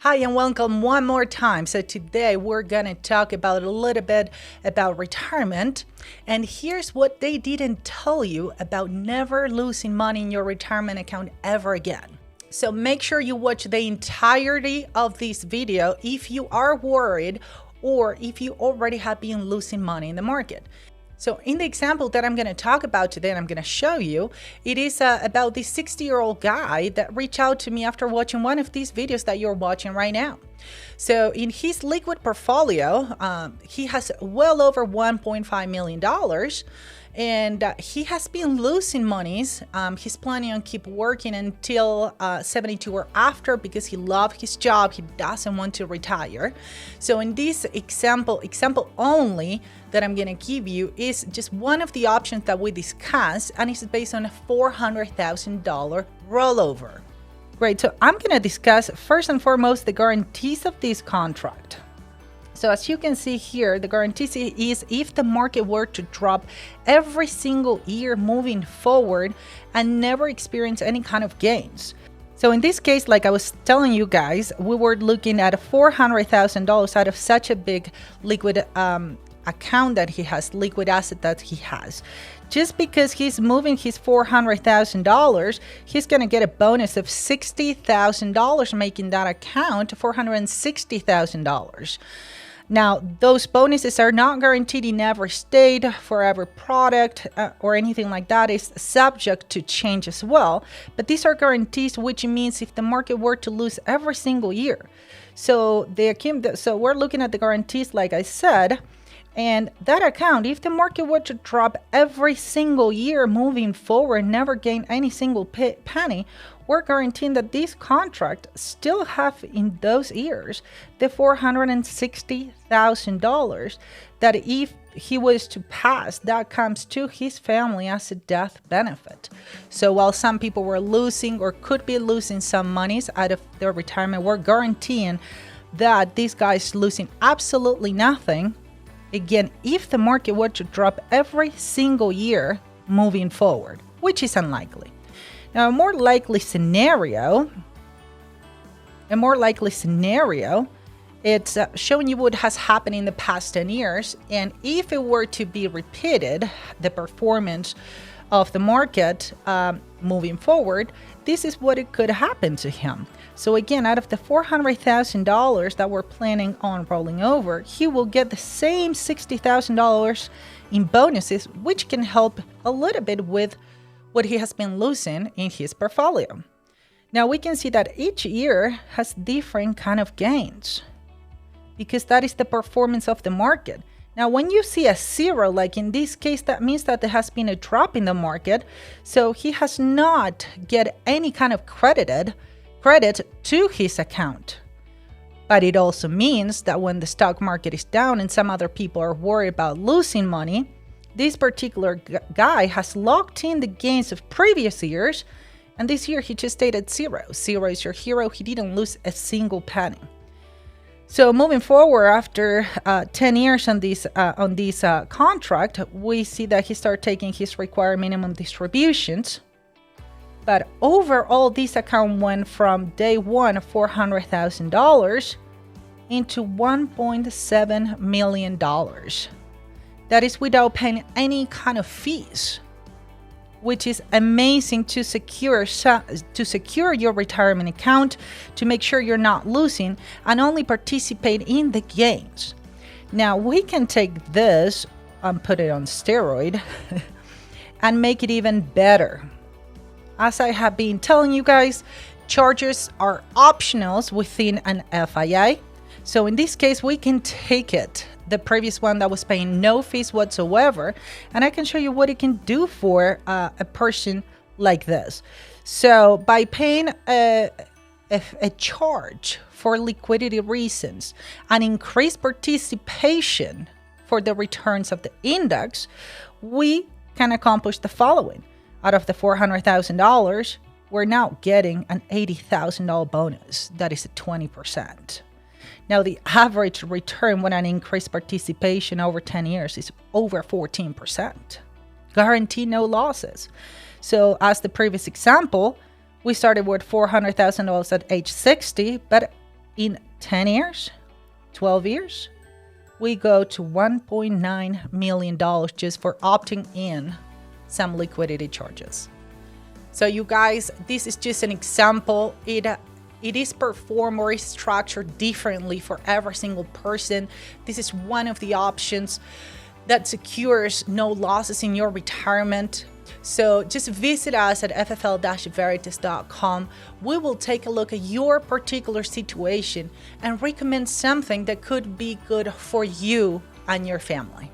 Hi and welcome one more time. So today we're going to talk about a little bit about retirement. And here's what they didn't tell you about never losing money in your retirement account ever again. So make sure you watch the entirety of this video if you are worried or if you already have been losing money in the market. So in the example that I'm going to talk about today and I'm going to show you, it is about this 60-year-old guy that reached out to me after watching one of these videos that you're watching right now. So in his liquid portfolio, he has well over $1.5 million. And he has been losing monies. He's planning on keep working until 72 or after because he loves his job. He doesn't want to retire. So in this example only that I'm going to give you is just one of the options that we discussed, and it's based on a $400,000 rollover. Great. So I'm going to discuss first and foremost the guarantees of this contract. So as you can see here, the guarantee is if the market were to drop every single year moving forward and never experience any kind of gains. So in this case, like I was telling you guys, we were looking at $400,000 out of such a big liquid account that he has, liquid asset that he has. Just because he's moving his $400,000, he's going to get a bonus of $60,000, making that account $460,000. Now, those bonuses are not guaranteed in every state for every product or anything like that. It's subject to change as well. But these are guarantees, which means if the market were to lose every single year. So we're looking at the guarantees, like I said. And that account, if the market were to drop every single year moving forward, never gain any single penny, we're guaranteeing that this contract still have in those years the $460,000 that if he was to pass, that comes to his family as a death benefit. So while some people were losing or could be losing some monies out of their retirement, we're guaranteeing that this guy is losing absolutely nothing. Again, if the market were to drop every single year moving forward, which is unlikely. Now, a more likely scenario, it's showing you what has happened in the past 10 years. And if it were to be repeated, the performance of the market moving forward, this is what it could happen to him. So again, out of the $400,000 that we're planning on rolling over, he will get the same $60,000 in bonuses, which can help a little bit with what he has been losing in his portfolio. Now we can see that each year has different kind of gains because that is the performance of the market. Now, when you see a zero, like in this case, that means that there has been a drop in the market. So he has not get any kind of credit to his account. But it also means that when the stock market is down and some other people are worried about losing money, this particular guy has locked in the gains of previous years. And this year he just stayed at zero. Zero is your hero. He didn't lose a single penny. So moving forward, after 10 years on this contract, we see that he started taking his required minimum distributions. But overall, this account went from day one of $400,000 into $1.7 million. That is without paying any kind of fees, which is amazing to secure your retirement account, to make sure you're not losing and only participate in the gains. Now we can take this and put it on steroid and make it even better. As I have been telling you guys, charges are optionals within an FIA. So in this case, we can take it, the previous one that was paying no fees whatsoever, and I can show you what it can do for a person like this. So by paying a charge for liquidity reasons and increased participation for the returns of the index, we can accomplish the following. Out of the $400,000, we're now getting an $80,000 bonus. That is 20%. Now, the average return with an increased participation over 10 years is over 14%. Guarantee no losses. So as the previous example, we started with $400,000 at age 60, but In 10 years, 12 years, we go to $1.9 million just for opting in some liquidity charges. So you guys, this is just an example. It is performed or is structured differently for every single person. This is one of the options that secures no losses in your retirement. So just visit us at ffl-veritas.com. We will take a look at your particular situation and recommend something that could be good for you and your family.